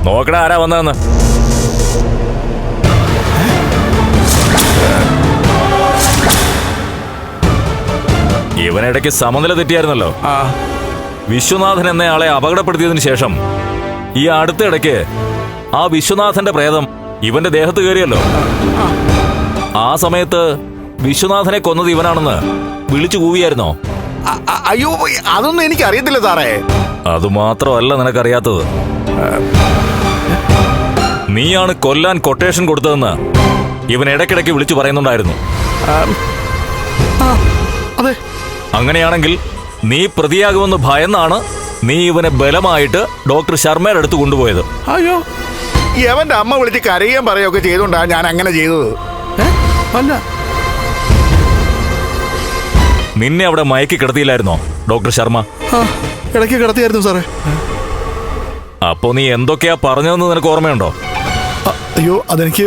നോക്കടാ ആരാ വന്നതെന്ന്. ഇവനിടയ്ക്ക് സമനില തെറ്റിയായിരുന്നല്ലോ. വിശ്വനാഥൻ എന്നയാളെ അപകടപ്പെടുത്തിയതിനു ശേഷം ഈ അടുത്തിടയ്ക്ക് ആ വിശ്വനാഥന്റെ പ്രേതം ഇവന്റെ ദേഹത്ത് കയറിയല്ലോ. ആ സമയത്ത് വിശ്വനാഥനെ കൊന്നത് ഇവനാണെന്ന് വിളിച്ചു കൂവിയായിരുന്നോ? അയ്യോ, അതൊന്നും എനിക്ക് അറിയത്തില്ല സാറേ. അതുമാത്രമല്ല നിനക്കറിയാത്തത്, നീയാണ് കൊല്ലാൻ കൊട്ടേഷൻ കൊടുത്തതെന്ന് ഇവൻ ഇടയ്ക്കിടയ്ക്ക് വിളിച്ചു പറയുന്നുണ്ടായിരുന്നു. അതെ. അങ്ങനെയാണെങ്കിൽ നീ പ്രതിയാകുമെന്ന് ഭയന്നാണ് നീ ഇവനെ ബലമായിട്ട് ഡോക്ടർ ശർമ്മയുടെ അടുത്ത് കൊണ്ടുപോയത്. അയ്യോ, എവന്റെ അമ്മ വിളിച്ച് കരയുകയും പറയുകയൊക്കെ ചെയ്തോണ്ടാ ഞാൻ അങ്ങനെ ചെയ്തത്. അല്ല, നിന്നെ അവിടെ മയക്കി കിടത്തിയില്ലായിരുന്നോ ഡോക്ടർ ശർമ്മ? ഇടയ്ക്ക് കിടത്തിയായിരുന്നു സാറേ. അപ്പോ നീ എന്തൊക്കെയാ പറഞ്ഞതെന്ന് നിനക്ക് ഓർമ്മയുണ്ടോ? അയ്യോ, അതെനിക്ക്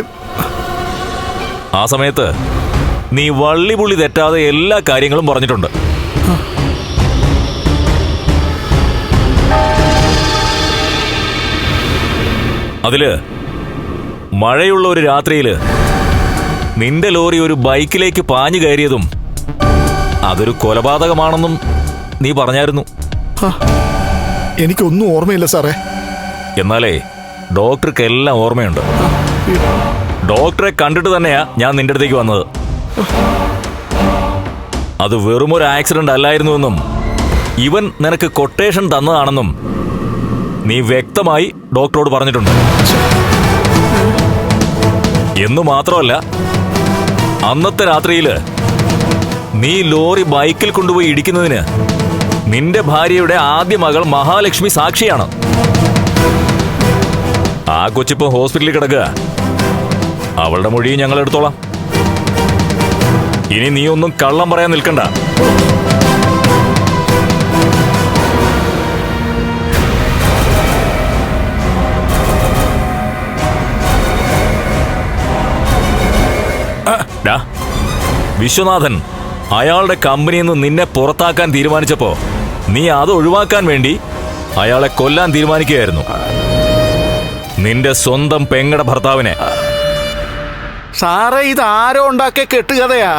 ആ സമയത്ത് നീ വള്ളിപുള്ളി തെറ്റാതെ എല്ലാ കാര്യങ്ങളും പറഞ്ഞിട്ടുണ്ട്. അതില് മഴയുള്ള ഒരു രാത്രിയില് നിന്റെ ലോറി ഒരു ബൈക്കിലേക്ക് പാഞ്ഞു കയറിയതും അതൊരു കൊലപാതകമാണെന്നും നീ പറഞ്ഞായിരുന്നു. എനിക്കൊന്നും ഓർമ്മയില്ല സാറേ. എന്നാലേ ഡോക്ടർക്ക് എല്ലാം ഓർമ്മയുണ്ട്. ഡോക്ടറെ കണ്ടിട്ട് തന്നെയാ ഞാൻ നിന്റെ അടുത്തേക്ക് വന്നത്. അത് വെറുമൊരു ആക്സിഡന്റ് അല്ലായിരുന്നുവെന്നും ഇവൻ നിനക്ക് കൊട്ടേഷൻ തന്നതാണെന്നും നീ വ്യക്തമായി ഡോക്ടറോട് പറഞ്ഞിട്ടുണ്ട്. എന്നു മാത്രമല്ല, അന്നത്തെ രാത്രിയില് നീ ലോറി ബൈക്കിൽ കൊണ്ടുപോയി ഇടിക്കുന്നതിന് നിന്റെ ഭാര്യയുടെ ആദ്യ മകൾ മഹാലക്ഷ്മി സാക്ഷിയാണ്. ആ കൊച്ചിപ്പോ ഹോസ്പിറ്റലിൽ കിടക്കുക. അവളുടെ മൊഴി ഞങ്ങൾ എടുത്തോളാം. ഇനി നീ ഒന്നും കള്ളം പറയാൻ നിൽക്കണ്ട. വിശ്വനാഥൻ അയാളുടെ കമ്പനിയിൽ നിന്ന് നിന്നെ പുറത്താക്കാൻ തീരുമാനിച്ചപ്പോ നീ അത് ഒഴിവാക്കാൻ വേണ്ടി അയാളെ കൊല്ലാൻ തീരുമാനിക്കുകയായിരുന്നു. നിന്റെ സ്വന്തം പെങ്ങടെ ഭർത്താവിനെ. സാറേ, ഇത് ആരോ ഉണ്ടാക്കിയ കെട്ടുകഥയാ.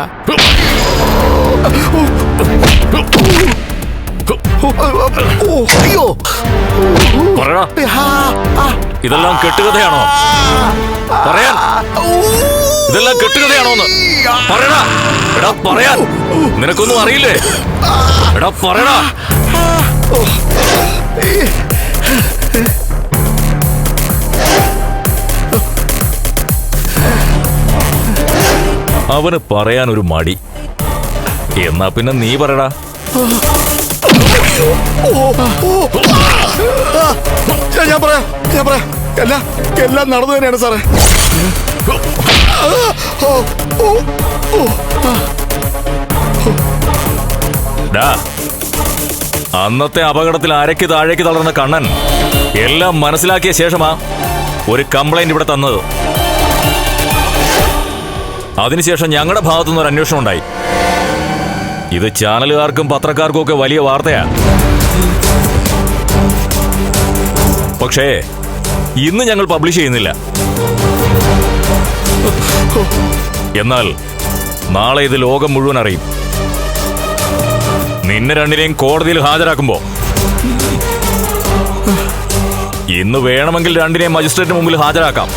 അയ്യോ, പറയടാ, ഇതെല്ലാം കെട്ടുകഥയാണോ? പറയാൻ, ഇതെല്ലാം കെട്ടുകഥയാണോന്ന് പറയടാ. എടാ പറയാൻ, നിനക്കൊന്നും അറിയില്ലേ? എടാ പറയടാ. അവന് പറയാനൊരു മടി. എന്നാ പിന്നെ നീ പറയടാ. ഞാൻ പറയാം. എല്ലാം നടന്നു തന്നെയാണ് സാറേ. അന്നത്തെ അപകടത്തിൽ അരയ്ക്ക് താഴേക്ക് തളർന്ന കണ്ണൻ എല്ലാം മനസ്സിലാക്കിയ ശേഷമാ ഒരു കംപ്ലൈന്റ് ഇവിടെ തന്നത്. അതിനുശേഷം ഞങ്ങളുടെ ഭാഗത്തുനിന്ന് ഒരു അന്വേഷണം ഉണ്ടായി. ഇത് ചാനലുകാർക്കും പത്രക്കാർക്കും ഒക്കെ വലിയ വാർത്തയാ. പക്ഷേ ഇന്ന് ഞങ്ങൾ പബ്ലിഷ് ചെയ്യുന്നില്ല. എന്നാൽ നാളെ ഇത് ലോകം മുഴുവൻ അറിയും. നിന്നെ രണ്ടിനെയും കോടതിയിൽ ഹാജരാക്കുമ്പോ ഇന്ന് വേണമെങ്കിൽ രണ്ടിനെയും മജിസ്ട്രേറ്റിന് മുമ്പിൽ ഹാജരാക്കാം.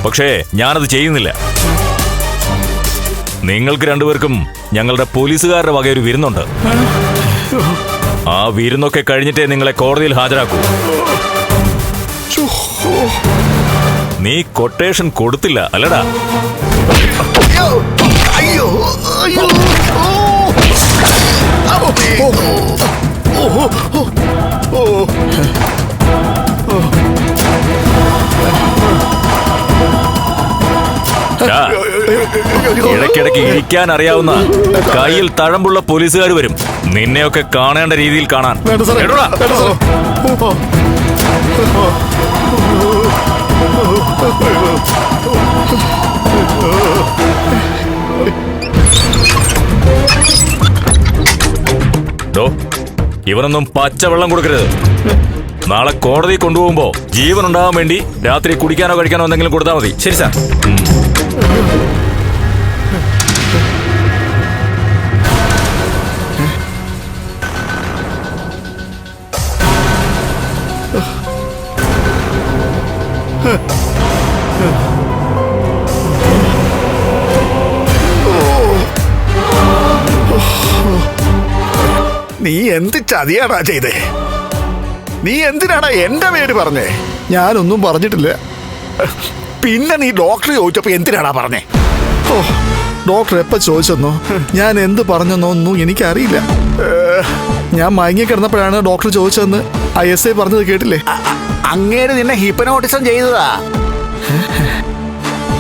പക്ഷേ ഞാനത് ചെയ്യുന്നില്ല. നിങ്ങൾക്ക് രണ്ടുപേർക്കും ഞങ്ങളുടെ പോലീസുകാരുടെ വകയൊരു വിരുന്നുണ്ട്. ആ വിരുന്നൊക്കെ കഴിഞ്ഞിട്ടേ നിങ്ങളെ കോടതിയിൽ ഹാജരാക്കൂ. നീ കൊട്ടേഷൻ കൊടുത്തില്ല അല്ലടാ? അയ്യോ, അയ്യോ. ഇടയ്ക്കിടയ്ക്ക് ഇരിക്കാൻ അറിയാവുന്ന കയ്യിൽ തഴമ്പുള്ള പോലീസുകാർ വരും നിന്നെയൊക്കെ കാണേണ്ട രീതിയിൽ കാണാൻ. ഇവനൊന്നും പച്ചവെള്ളം കൊടുക്കരുത്. നാളെ കോടതി കൊണ്ടുപോകുമ്പോ ജീവൻ ഉണ്ടാകാൻ വേണ്ടി രാത്രി കുടിക്കാനോ കഴിക്കാനോ എന്തെങ്കിലും കൊടുത്താൽ മതി. ശരി സാർ. നീ എന്ത് ചതിയാടാ ചെയ്തേ? നീ എന്തിനാടാ എന്റെ പേര് പറഞ്ഞേ? ഞാനൊന്നും പറഞ്ഞിട്ടില്ല. പിന്നെ നീ ഡോക്ടർ ചോദിച്ചപ്പോ എന്തിനാടാ പറഞ്ഞേ? ഓ, ഡോക്ടർ എപ്പോ ചോദിച്ചെന്നോ ഞാൻ എന്ത് പറഞ്ഞെന്നോ ഒന്നും എനിക്കറിയില്ല. ഞാൻ മയങ്ങിക്കിടന്നപ്പോഴാണ് ഡോക്ടർ ചോദിച്ചതെന്ന് ISI പറഞ്ഞത് കേട്ടില്ലേ? അങ്ങേര് നിന്നെ ഹിപ്നോട്ടിസം ചെയ്തതാ.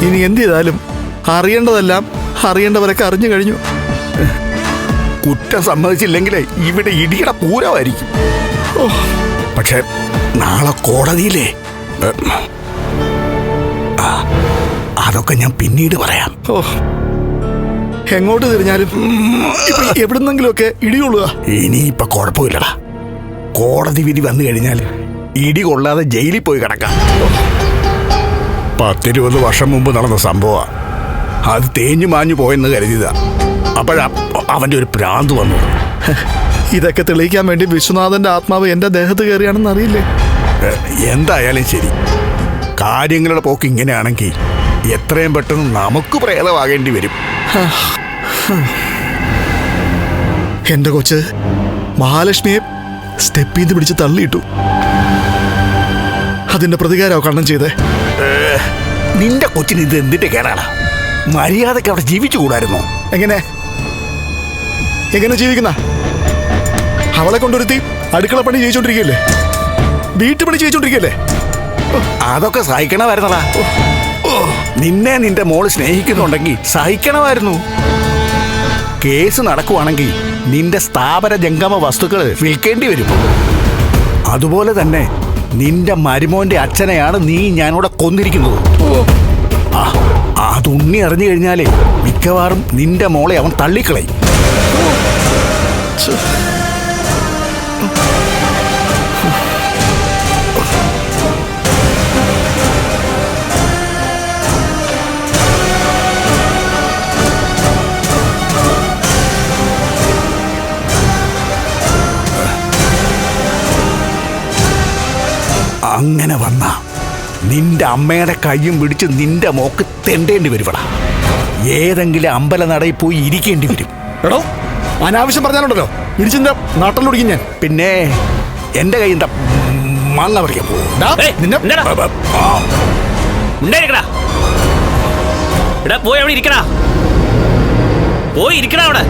ഇനി എന്ത് ചെയ്താലും അറിയേണ്ടതെല്ലാം അറിയേണ്ടവരൊക്കെ അറിഞ്ഞു കഴിഞ്ഞു. കുറ്റം സമ്മതിച്ചില്ലെങ്കിലേ ഇവിടെ ഇടിയുടെ പൂരമായിരിക്കും. ഓ, പക്ഷെ നാളെ കോടതിയിലേ അതൊക്കെ ഞാൻ പിന്നീട് പറയാം. ഓ, എങ്ങോട്ട് തിരിഞ്ഞാലും ഇപ്പൊ എവിടുന്നെങ്കിലുമൊക്കെ ഇടികൊള്ളുക. ഇനിയിപ്പൊ കുഴപ്പമില്ലടാ. കോടതി വിധി വന്നു കഴിഞ്ഞാൽ ഇടി കൊള്ളാതെ ജയിലിൽ പോയി കിടക്കാം. 10-20 വർഷം മുമ്പ് നടന്ന സംഭവം അത് തേഞ്ഞു മാഞ്ഞു പോയെന്ന് കരുതിയതാ. അപ്പോഴാ അവന്റെ ഒരു ഭ്രാന്ത് വന്നു. ഇതൊക്കെ തെളിയിക്കാൻ വേണ്ടി വിശ്വനാഥന്റെ ആത്മാവ് എന്റെ ദേഹത്ത് കയറിയാണെന്ന് അറിയില്ലേ? എന്തായാലും ശരി, കാര്യങ്ങളുടെ പോക്ക് ഇങ്ങനെയാണെങ്കിൽ എത്രയും പെട്ടെന്ന് നമുക്ക് പ്രേതമാകേണ്ടി വരും. എന്റെ കൊച്ച് മഹാലക്ഷ്മിയെ സ്റ്റെപ്പിൽ നിന്ന് പിടിച്ച് തള്ളിയിട്ടു. അതിന്റെ പ്രതികാരമോ കണ്ണൻ ചെയ്തേ? നിന്റെ കൊച്ചിന് ഇത് എന്തിന്റെ കേടാണ്? മര്യാദക്ക് അവിടെ ജീവിച്ചുകൂടായിരുന്നോ? എങ്ങനെ ജീവിക്കുന്ന അവളെ കൊണ്ടൊരുത്തി അടുക്കള പണി ചെയ്യിച്ചോണ്ടിരിക്കല്ലേ, വീട്ടുപണി ചെയ്യിച്ചോണ്ടിരിക്കല്ലേ? അതൊക്കെ സഹിക്കണമായിരുന്നടാ. നിന്നെ നിന്റെ മോള് സ്നേഹിക്കുന്നുണ്ടെങ്കിൽ സഹിക്കണമായിരുന്നു. കേസ് നടക്കുവാണെങ്കിൽ നിന്റെ സ്ഥാപന ജംഗമ വസ്തുക്കൾ വിൽക്കേണ്ടി വരും. അതുപോലെ തന്നെ നിന്റെ മരുമോന്റെ അച്ഛനെയാണ് നീ ഞാനിവിടെ കൊന്നിരിക്കുന്നത്. അത് ഉണ്ണി അറിഞ്ഞു കഴിഞ്ഞാലേ മിക്കവാറും നിന്റെ മോളെ അവൻ തള്ളിക്കളയും. അങ്ങനെ വന്ന നിന്റെ അമ്മയുടെ കയ്യും പിടിച്ച് നിന്റെ മോക്ക് തെണ്ടേണ്ടി വരുവടാ. ഏതെങ്കിലും അമ്പലനടയിൽ പോയി ഇരിക്കേണ്ടി വരും. എടോ, അനാവശ്യം പറഞ്ഞാലുണ്ടല്ലോ ഇടിച്ചിന്റെ നാട്ടിലൊടിക്കും ഞാൻ. പിന്നെ എന്റെ കയ്യിൽ മാങ്ങ പറിക്കാൻ പോകും. പോയി അവിടെ ഇരിക്കടാ, പോയി ഇരിക്കടാ അവിടെ.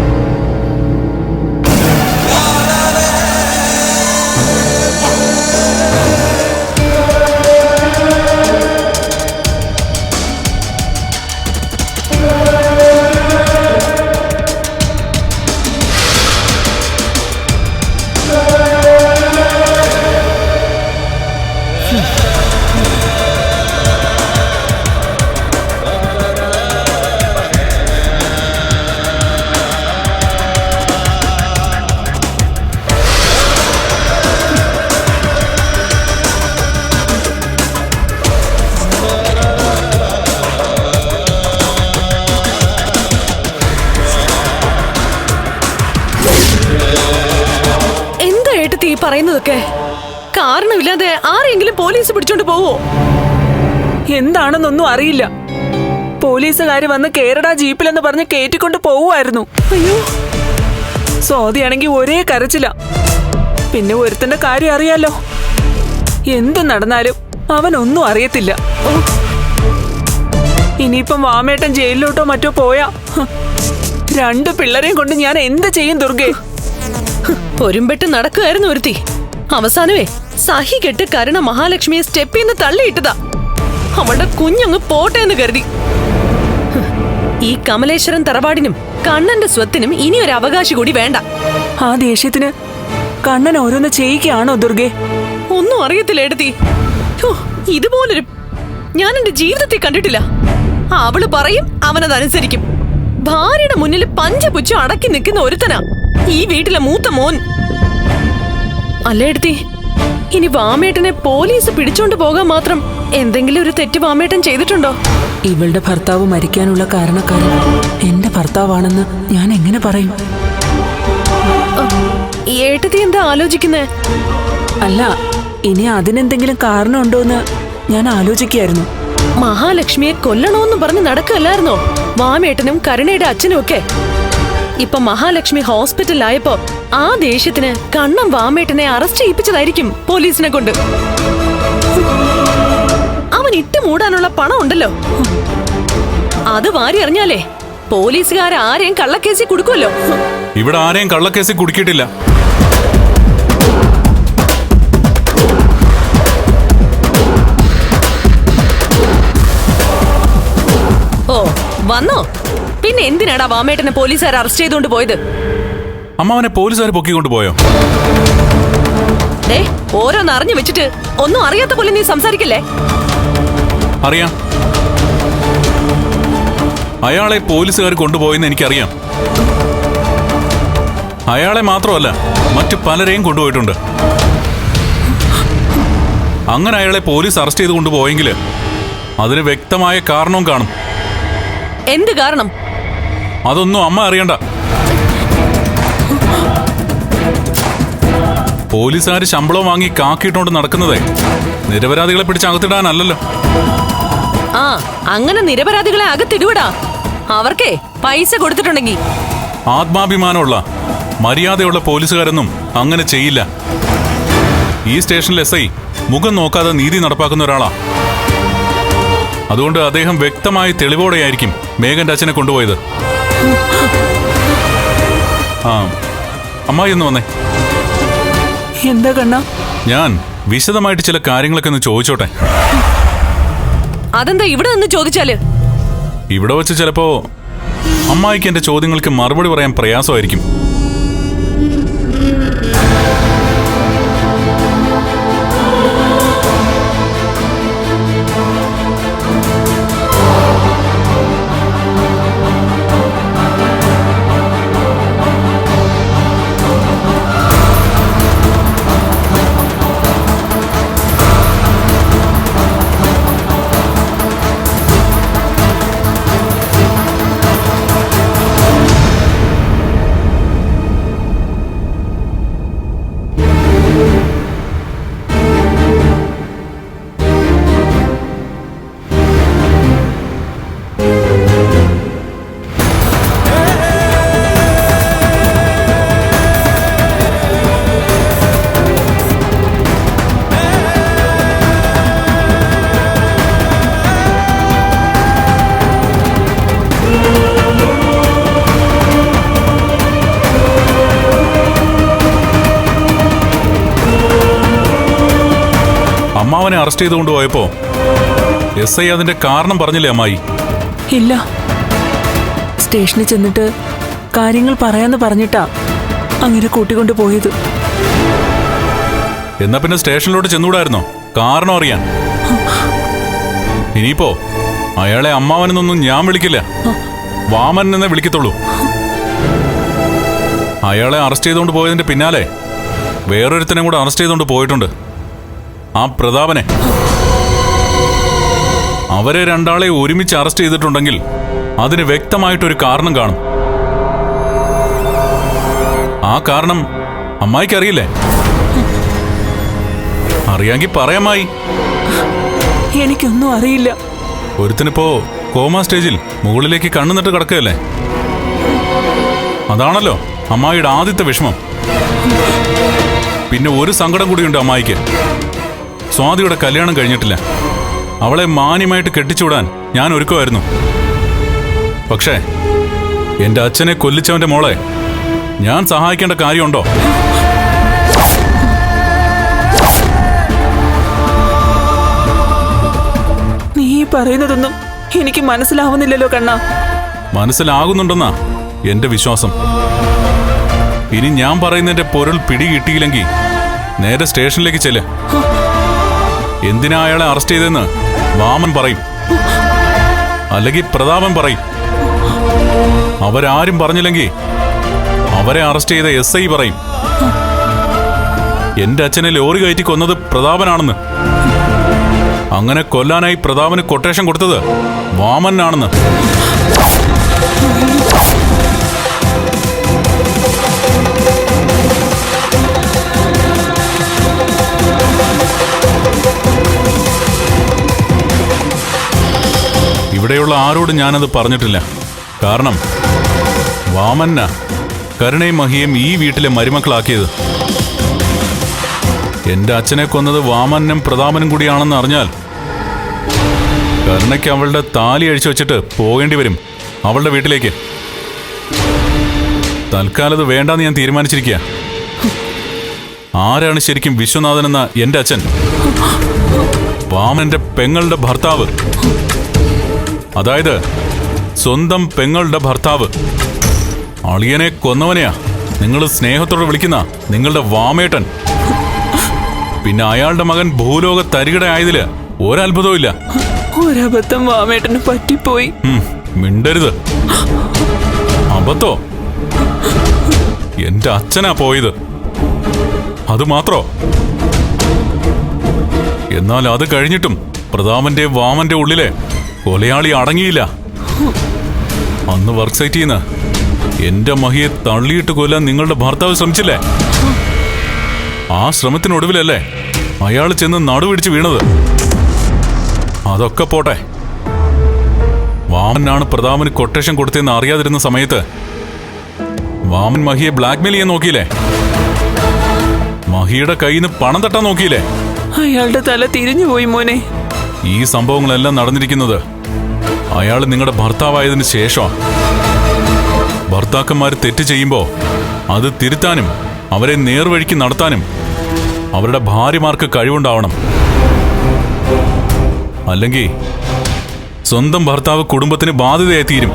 പറയുന്നതൊക്കെ കാരണമില്ലാതെ ആരെങ്കിലും പോലീസ് പിടിച്ചോണ്ട് പോവോ? എന്താണെന്നൊന്നും അറിയില്ല. പോലീസുകാര് വന്ന് കേരള ജീപ്പിലെന്ന് പറഞ്ഞ് കേറ്റിക്കൊണ്ട് പോവുമായിരുന്നു. അയ്യോ, സ്വാതിയാണെങ്കി ഒരേ കരച്ചില. പിന്നെ ഒരുത്തന്റെ കാര്യം അറിയാലോ, എന്ത് നടന്നാലും അവനൊന്നും അറിയത്തില്ല. ഇനിയിപ്പം വാമേട്ടൻ ജയിലിലോട്ടോ മറ്റോ പോയാ 2 പിള്ളേരെയും കൊണ്ട് ഞാൻ എന്ത് ചെയ്യും ദുർഗേ? പൊരുമ്പെട്ട് നടക്കുമായിരുന്നു ഒരുത്തി. അവസാനമേ സഹി കെട്ട് കരുണ മഹാലക്ഷ്മിയെ സ്റ്റെപ്പിന്ന് തള്ളിയിട്ടതാ. അവളുടെ കുഞ്ഞങ്ങ് പോട്ടെ എന്ന് കരുതി. ഈ കമലേശ്വരൻ തറവാടിനും കണ്ണന്റെ സ്വത്തിനും ഇനി ഒരു അവകാശി കൂടി വേണ്ട. ആ ദേഷ്യത്തിന് കണ്ണൻ ഓരോന്ന് ചെയ്യിക്കുകയാണോ ദുർഗേ? ഒന്നും അറിയത്തില്ല എടുത്തി. ഇതുപോലൊരു ഞാൻ എന്റെ ജീവിതത്തിൽ കണ്ടിട്ടില്ല. അവള് പറയും, അവനതനുസരിക്കും. ഭാര്യയുടെ മുന്നിൽ പഞ്ചപുച്ഛം അടക്കി നിൽക്കുന്ന ഒരുത്തനാ ഈ വീട്ടിലെ മൂത്ത മോൻ. അല്ലേടത്തി, ഇനി വാമേട്ടനെ പോലീസ് പിടിച്ചോണ്ട് പോകാൻ മാത്രം എന്തെങ്കിലും ഒരു തെറ്റ് വാമേട്ടൻ ചെയ്തിട്ടുണ്ടോ? ഇവളുടെ ഭർത്താവ് മരിക്കാനുള്ള കാരണക്കാരൻ എന്റെ ഭർത്താവാണെന്ന് ഞാൻ എങ്ങനെ പറയും? ഏട്ടത്തി എന്താ ആലോചിക്കുന്നേ? അല്ല, ഇനി അതിനെന്തെങ്കിലും കാരണമുണ്ടോന്ന് ഞാൻ ആലോചിക്കായിരുന്നു. മഹാലക്ഷ്മിയെ കൊല്ലണോന്ന് പറഞ്ഞ് നടക്കല്ലായിരുന്നോ വാമേട്ടനും കരുണയുടെ അച്ഛനും ഒക്കെ? ഇപ്പൊ മഹാലക്ഷ്മി ഹോസ്പിറ്റലിലായപ്പോ ആ ദേഷ്യത്തിന് കണ്ണം വാമേട്ടനെ അറസ്റ്റ് ചെയ്യിപ്പിച്ചതായിരിക്കും പോലീസിനെ കൊണ്ട്. അവൻ ഇട്ട് മൂടാനുള്ള പണം ഉണ്ടല്ലോ, അത് വാരി അറിഞ്ഞാലേ പോലീസുകാരെയും കള്ളക്കേസിൽ കൊടുക്കുമല്ലോ. ഇവിടെ ആരെയും കള്ളക്കേസിൽ കുടുക്കിയിട്ടില്ല. ഓ വന്നോ? പിന്നെ എന്തിനാടാ വാമേട്ടനെ പോലീസുകാർ അറസ്റ്റ് ചെയ്തുകൊണ്ട് പോയത്? അമ്മാവനെ പോലീസുകാർ പൊക്കിക്കൊണ്ടുപോയോ? ഓരോന്ന് അറിഞ്ഞു വെച്ചിട്ട് ഒന്നും അറിയാത്ത പോലെ നീ സംസാരിക്കല്ലേ. അറിയാം, അയാളെ പോലീസുകാർ കൊണ്ടുപോയെന്ന് എനിക്കറിയാം. അയാളെ മാത്രമല്ല, മറ്റു പലരെയും കൊണ്ടുപോയിട്ടുണ്ട്. അങ്ങനെ അയാളെ പോലീസ് അറസ്റ്റ് ചെയ്ത് കൊണ്ടുപോയെങ്കിൽ അതിന് വ്യക്തമായ കാരണവും കാണും. എന്ത് കാരണം? അതൊന്നും അമ്മ അറിയണ്ട. പോലീസുകാർ ശമ്പളം വാങ്ങി കാക്കിയിട്ടോണ്ട് നടക്കുന്നതേ നിരപരാധികളെ പിടിച്ച് അകത്തിടാനല്ലല്ലോ. ആ, അങ്ങനെ നിരപരാധികളെ അകത്തിടുവിടാ. അവർക്കേ പൈസ കൊടുത്തിട്ടുണ്ടെങ്കിൽ. ആത്മാഭിമാനമുള്ള മര്യാദയുള്ള പോലീസുകാരൊന്നും അങ്ങനെ ചെയ്യില്ല. ഈ സ്റ്റേഷനിൽ SI മുഖം നോക്കാതെ നീതി നടപ്പാക്കുന്ന ഒരാളാ. അതുകൊണ്ട് അദ്ദേഹം വ്യക്തമായ തെളിവോടെയായിരിക്കും മേഘന്റെ അച്ഛനെ കൊണ്ടുപോയത്. ആ, അമ്മായി ഒന്ന് വന്നേ. എന്താ കണ്ണ? ഞാൻ വിശദമായിട്ട് ചില കാര്യങ്ങളൊക്കെ ഒന്ന് ചോദിച്ചോട്ടെ? അതെന്താ ഇവിടെ നിന്ന് ചോദിച്ചാല്? ഇവിടെ വെച്ച് ചിലപ്പോ അമ്മായിക്ക് എന്റെ ചോദ്യങ്ങൾക്ക് മറുപടി പറയാൻ പ്രയാസമായിരിക്കും. അമ്മാവനെ അറസ്റ്റ് ചെയ്തുകൊണ്ട് പോയപ്പോ SI അതിന്റെ കാരണം പറഞ്ഞില്ലേ അമ്മായി? ഇല്ല, സ്റ്റേഷനിൽ ചെന്നിട്ട് കാര്യങ്ങൾ പറയാന്ന് പറഞ്ഞിട്ടാ അങ്ങനെ കൂട്ടിക്കൊണ്ടു പോയത്. എന്നാ പിന്നെ സ്റ്റേഷനിലോട്ട് ചെന്നുകൂടായിരുന്നോ കാരണം അറിയാൻ? ഇനിയിപ്പോ അയാളെ അമ്മാവനെന്നൊന്നും ഞാൻ വിളിക്കില്ല, വാമൻ എന്നേ വിളിക്കത്തുള്ളൂ. അയാളെ അറസ്റ്റ് ചെയ്തുകൊണ്ട് പോയതിന്റെ പിന്നാലെ വേറൊരുത്തനെ കൂടെ അറസ്റ്റ് ചെയ്തുകൊണ്ട് പോയിട്ടുണ്ട്, ആ പ്രതാപനെ. അവരെ രണ്ടാളെ ഒരുമിച്ച് അറസ്റ്റ് ചെയ്തിട്ടുണ്ടെങ്കിൽ അതിന് വ്യക്തമായിട്ടൊരു കാരണം കാണും. ആ കാരണം അമ്മായിക്കറിയില്ലേ? അറിയാമെങ്കിൽ പറയാമായി. എനിക്കൊന്നും അറിയില്ല. ഒരുത്തനിപ്പോ കോമ സ്റ്റേജിൽ മുകളിലേക്ക് കണ്ണുനട്ട് കിടക്കുകയല്ലേ. അതാണല്ലോ അമ്മായിയുടെ ആദ്യത്തെ വിഷമം. പിന്നെ ഒരു സങ്കടം കൂടിയുണ്ട് അമ്മായിക്ക്. സ്വാതിയുടെ കല്യാണം കഴിഞ്ഞിട്ടില്ല. അവളെ മാന്യമായിട്ട് കെട്ടിച്ചുവിടാൻ ഞാൻ ഒരുക്കമായിരുന്നു. പക്ഷേ എന്റെ അച്ഛനെ കൊല്ലിച്ചവന്റെ മോളെ ഞാൻ സഹായിക്കേണ്ട കാര്യമുണ്ടോ? നീ പറയുന്നതൊന്നും എനിക്ക് മനസ്സിലാവുന്നില്ലല്ലോ കണ്ണ. മനസ്സിലാകുന്നുണ്ടെന്നാ എന്റെ വിശ്വാസം. ഇനി ഞാൻ പറയുന്നതിന്റെ പൊരുൾ പിടി കിട്ടിയില്ലെങ്കിൽ നേരെ സ്റ്റേഷനിലേക്ക് ചെല്ല്. എന്തിനാ അയാളെ അറസ്റ്റ് ചെയ്തെന്ന് വാമൻ പറയും, അല്ലെങ്കിൽ പ്രതാപൻ പറയും. അവരാരും പറഞ്ഞില്ലെങ്കിൽ അവരെ അറസ്റ്റ് ചെയ്ത SI പറയും. എന്റെ അച്ഛനെ ലോറി കയറ്റി കൊന്നത് പ്രതാപനാണെന്ന്. അങ്ങനെ കൊല്ലാനായി പ്രതാപന് കൊട്ടേഷൻ കൊടുത്തത് വാമനാണെന്ന്. ഇവിടെയുള്ള ആരോടും ഞാനത് പറഞ്ഞിട്ടില്ല. കാരണം വാമന്ന കരുണയും മഹിയും ഈ വീട്ടിലെ മരുമക്കളാക്കിയത്. എന്റെ അച്ഛനെ കൊന്നത് വാമനും പ്രതാപനും കൂടിയാണെന്ന് അറിഞ്ഞാൽ കരുണയ്ക്ക് അവളുടെ താലി അഴിച്ചു വെച്ചിട്ട് പോകേണ്ടി വരും അവളുടെ വീട്ടിലേക്ക്. തൽക്കാലം അത് വേണ്ടാന്ന് ഞാൻ തീരുമാനിച്ചിരിക്കുക. ആരാണ് ശരിക്കും വിശ്വനാഥൻ എന്ന എന്റെ അച്ഛൻ? വാമനന്റെ പെങ്ങളുടെ ഭർത്താവ്, അതായത് സ്വന്തം പെങ്ങളുടെ ഭർത്താവ്. അളിയനെ കൊന്നവനെയാ നിങ്ങൾ സ്നേഹത്തോടെ വിളിക്കുന്ന നിങ്ങളുടെ വാമേട്ടൻ. പിന്നെ അയാളുടെ മകൻ ഭൂലോക തരികിട ആയതില് ഒരത്ഭുതവും ഇല്ല. ഒരബദ്ധം വാമേട്ടന് പറ്റിപ്പോയി. മിണ്ടരുത്. അബദ്ധോ? എന്റെ അച്ഛനാ പോയത്, അത് മാത്രോ? എന്നാൽ അത് കഴിഞ്ഞിട്ടും പ്രതാപന്റെ വാമന്റെ ഉള്ളിലെ കൊലയാളി അടങ്ങിയില്ല. അന്ന് വർക്ക് സൈറ്റിൽ നിന്ന് എന്റെ മഹിയെ തള്ളിയിട്ട് കൊല്ലാൻ നിങ്ങളുടെ ഭർത്താവ് ശ്രമിച്ചില്ലേ? ആ ശ്രമത്തിനൊടുവിലല്ലേ അയാൾ ചെന്ന് നടുപിടിച്ച് വീണത്. അതൊക്കെ പോട്ടെ, വാമനാണ് പ്രതാപന് കൊട്ടേഷൻ കൊടുത്തതെന്ന് അറിയാതിരുന്ന സമയത്ത് വാമൻ മഹിയെ ബ്ലാക്ക്മെയിൽ ചെയ്യാൻ നോക്കിയില്ലേ? മഹിയുടെ കയ്യിൽ നിന്ന് പണം തട്ടാൻ നോക്കിയില്ലേ? അയാളുടെ തല തിരിഞ്ഞു പോയി മോനെ. ഈ സംഭവങ്ങളെല്ലാം നടന്നിരിക്കുന്നത് അയാൾ നിങ്ങളുടെ ഭർത്താവായതിനു ശേഷമാണ്. ഭർത്താക്കന്മാർ തെറ്റ് ചെയ്യുമ്പോൾ അത് തിരുത്താനും അവരെ നേർവഴിക്ക് നടത്താനും അവരുടെ ഭാര്യമാർക്ക് കഴിവുണ്ടാവണം. അല്ലെങ്കിൽ സ്വന്തം ഭർത്താവ് കുടുംബത്തിന് ബാധ്യതയായി തീരും.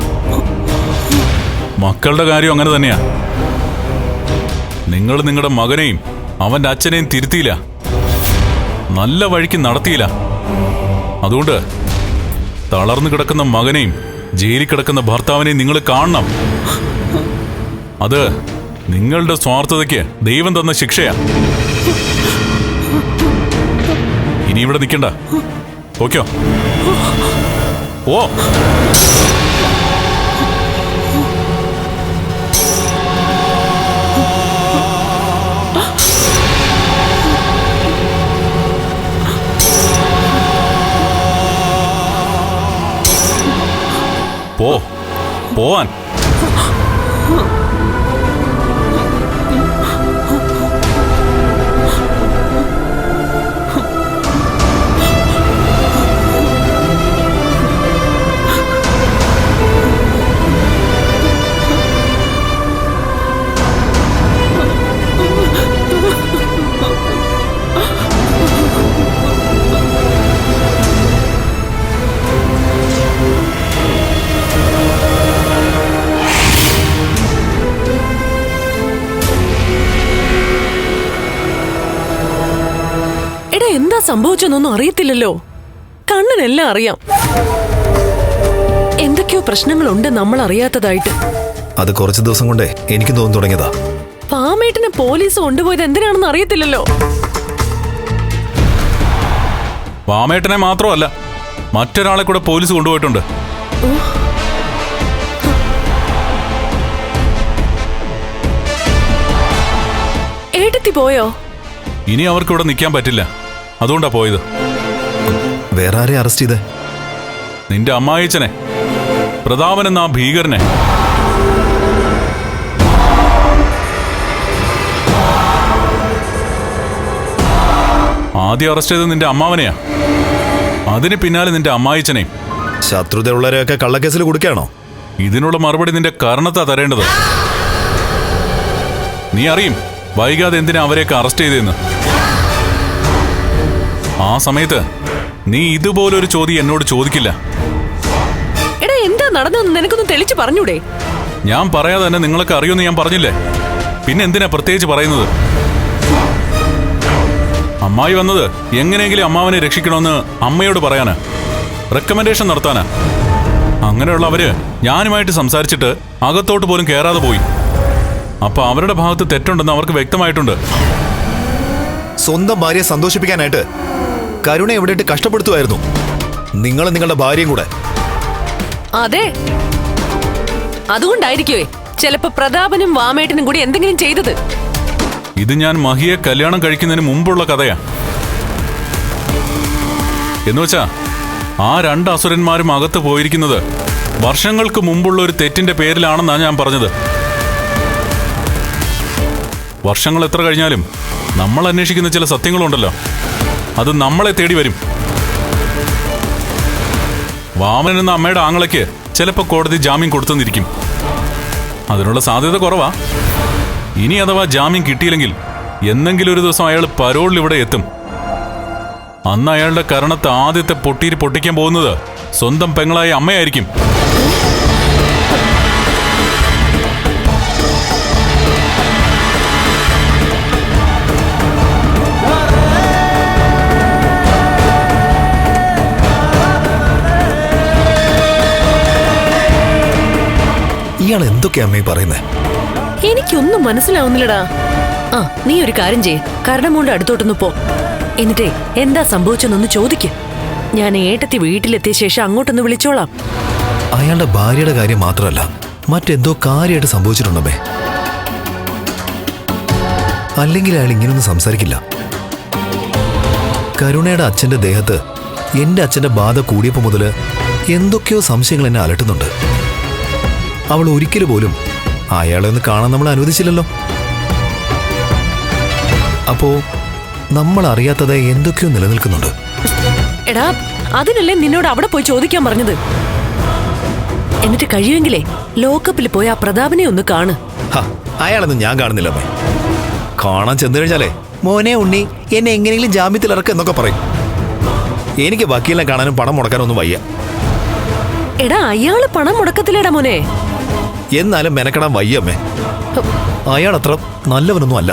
മക്കളുടെ കാര്യം അങ്ങനെ തന്നെയാ. നിങ്ങൾ നിങ്ങളുടെ മകനെയും അവന്റെ അച്ഛനെയും തിരുത്തിയില്ല, നല്ല വഴിക്ക് നടത്തിയില്ല. അതുകൊണ്ട് തളർന്നു കിടക്കുന്ന മകനെയും ജയിലിൽ കിടക്കുന്ന ഭർത്താവിനെയും നിങ്ങൾ കാണണം. അത് നിങ്ങളുടെ സ്വാർത്ഥതയ്ക്ക് ദൈവം തന്ന ശിക്ഷയാ. ഇനി ഇവിടെ നിൽക്കണ്ട, ഓക്കോ? ഓ പോവാൻ. എന്താ സംഭവിച്ചെന്നൊന്നും അറിയത്തില്ലല്ലോ. കണ്ണിനെല്ലാം അറിയാം. എന്തൊക്കെയോ പ്രശ്നങ്ങളുണ്ട് നമ്മൾ അറിയാത്തതായിട്ട്. അത് കുറച്ച് ദിവസം കൊണ്ടേ എനിക്ക് തോന്നി തുടങ്ങിയതാ. പാമേട്ടിനെ പോലീസ് കൊണ്ടുപോയത് എന്തിനാണെന്ന് അറിയത്തില്ലല്ലോ. പാമേട്ടനെ മാത്രമല്ല, മറ്റൊരാളെ കൂടെ പോലീസ് കൊണ്ടുപോയിട്ടുണ്ട്. ഏട്ടത്തി പോയോ? ഇനി അവർക്ക് ഇവിടെ നിൽക്കാൻ പറ്റില്ല, അതുകൊണ്ടാ പോയത്. വേറെ ആരെ അറസ്റ്റ് ചെയ്തേ? നിന്റെ അമ്മായിച്ചനെ, പ്രതാപൻ എന്ന ആ ഭീകരനെ. ആദ്യം അറസ്റ്റ് ചെയ്തത് നിന്റെ അമ്മാവനെയാ, അതിന് പിന്നാലെ നിന്റെ അമ്മായിച്ചനെയും. ശത്രുതയുള്ളവരെയൊക്കെ കള്ളക്കേസിൽ കൊടുക്കുകയാണോ? ഇതിനുള്ള മറുപടി നിന്റെ കർണത്താ തരേണ്ടത്. നീ അറിയും വൈകാതെ എന്തിനാ അവരെയൊക്കെ അറസ്റ്റ് ചെയ്തതെന്ന്. ആ സമയത്ത് നീ ഇതുപോലൊരു ചോദ്യം എന്നോട് ചോദിക്കില്ല. എടാ, എന്താ നടന്നതെന്ന് നിനക്കൊന്ന് തെളിച്ചു പറഞ്ഞൂടെ? ഞാൻ പറയാതെ തന്നെ നിങ്ങളൊക്കെ അറിയുമെന്ന് ഞാൻ പറഞ്ഞില്ലേ, പിന്നെ എന്തിനാ പ്രത്യേകിച്ച് പറയുന്നത്? അമ്മായി വന്നത് എങ്ങനെയെങ്കിലും അമ്മാവനെ രക്ഷിക്കണമെന്ന് അമ്മയോട് പറയാനാ, റെക്കമെൻഡേഷൻ നടത്താനാ. അങ്ങനെയുള്ളവര് ഞാനുമായിട്ട് സംസാരിച്ചിട്ട് അകത്തോട്ട് പോലും കയറാതെ പോയി. അപ്പൊ അവരുടെ ഭാഗത്ത് തെറ്റുണ്ടെന്ന് അവർക്ക് വ്യക്തമായിട്ടുണ്ട്. സ്വന്തം ഭാര്യയെ സന്തോഷിപ്പിക്കാനായിട്ട് കരുണ എവിടെയിട്ട് കഷ്ടപ്പെടുത്തുമായിരുന്നു. നിങ്ങൾ നിങ്ങളുടെ ഭാര്യയും കൂടെ. അതെ, അതുകൊണ്ടായിരിക്കുവേ ചിലപ്പോ പ്രതാപനും വാമേട്ടനും കൂടി എന്തെങ്കിലും ചെയ്തത്. ഇത് ഞാൻ മഹിയെ കല്യാണം കഴിക്കുന്നതിന് മുമ്പുള്ള കഥയാ. എന്നുവെച്ചാ ആ 2 അസുരന്മാരും അകത്ത് പോയിരിക്കുന്നത് വർഷങ്ങൾക്ക് മുമ്പുള്ള ഒരു തെറ്റിന്റെ പേരിലാണെന്നാണ് ഞാൻ പറഞ്ഞത്. വർഷങ്ങൾ എത്ര കഴിഞ്ഞാലും നമ്മൾ അന്വേഷിക്കുന്ന ചില സത്യങ്ങളുണ്ടല്ലോ, അത് നമ്മളെ തേടി വരും. വാമൻ എന്ന അമ്മയുടെ ആങ്ങളയ്ക്ക് ചിലപ്പോൾ കോടതി ജാമ്യം കൊടുത്തെന്നിരിക്കും. അതിനുള്ള സാധ്യത കുറവാ. ഇനി അഥവാ ജാമ്യം കിട്ടിയില്ലെങ്കിൽ എന്നെങ്കിലും ഒരു ദിവസം അയാൾ പരോളിൽ ഇവിടെ എത്തും. അന്ന് അയാളുടെ കരണത്ത് ആദ്യത്തെ പൊട്ടീര് പൊട്ടിക്കാൻ പോകുന്നത് സ്വന്തം പെങ്ങളായ അമ്മയായിരിക്കും. ഇയാൾ എന്തൊക്കെയാ അമ്മേ പറയുന്നേ? എനിക്കൊന്നും മനസ്സിലാവുന്നില്ലടാ. ആ, നീ ഒരു കാര്യം ചെയ്യ്, കരണമോളുടെ അടുത്തോട്ടൊന്ന് പോ. എന്നിട്ടേ എന്താ സംഭവിച്ചെന്നൊന്ന് ചോദിക്ക്. ഞാൻ ഏട്ടത്തി വീട്ടിലെത്തിയ ശേഷം അങ്ങോട്ടൊന്ന് വിളിച്ചോളാം. അയാളുടെ ഭാര്യയുടെ കാര്യം മാത്രമല്ല, മറ്റെന്തോ കാര്യമായിട്ട് സംഭവിച്ചിട്ടുണ്ടമ്മേ. അല്ലെങ്കിൽ അയാൾ ഇങ്ങനൊന്നും സംസാരിക്കില്ല. കരുണയുടെ അച്ഛന്റെ ദേഹത്ത് എന്റെ അച്ഛന്റെ ബാധ കൂടിയപ്പോ മുതല് എന്തൊക്കെയോ സംശയങ്ങൾ എന്നെ അലട്ടുന്നുണ്ട്. അവൾ ഒരിക്കലും പോലും അയാളെ ഒന്ന് കാണാൻ നമ്മൾ അനുവദിച്ചില്ലല്ലോ. അപ്പോ നമ്മൾ അറിയാത്തതായി എന്തൊക്കെയോ നിലനിൽക്കുന്നുണ്ട്. എടാ, അതിനല്ലേ നിന്നോട് അവിടെ പോയി ചോദിക്കാൻ പറഞ്ഞത്. എന്നിട്ട് കഴിയുമെങ്കിലേ ലോക്കപ്പിൽ പോയി ആ പ്രതാപനെ ഒന്ന് കാണ്. അയാളൊന്നും ഞാൻ കാണുന്നില്ല അമ്മേ. കാണാൻ ചെന്നു കഴിഞ്ഞാലേ മോനെ ഉണ്ണി എന്നെ എങ്ങനെയെങ്കിലും ജാമ്യത്തിൽ ഇറക്കുക എന്നൊക്കെ പറയും. എനിക്ക് വക്കീലിനെ കാണാനും പണം മുടക്കാനും ഒന്നും വയ്യ. എടാ, അയാള് പണം മുടക്കത്തില്ലേടാ മോനെ. എന്നാലും മെനക്കെടാൻ വയ്യ അമ്മേ. അയാൾ അത്ര നല്ലവനൊന്നും അല്ല.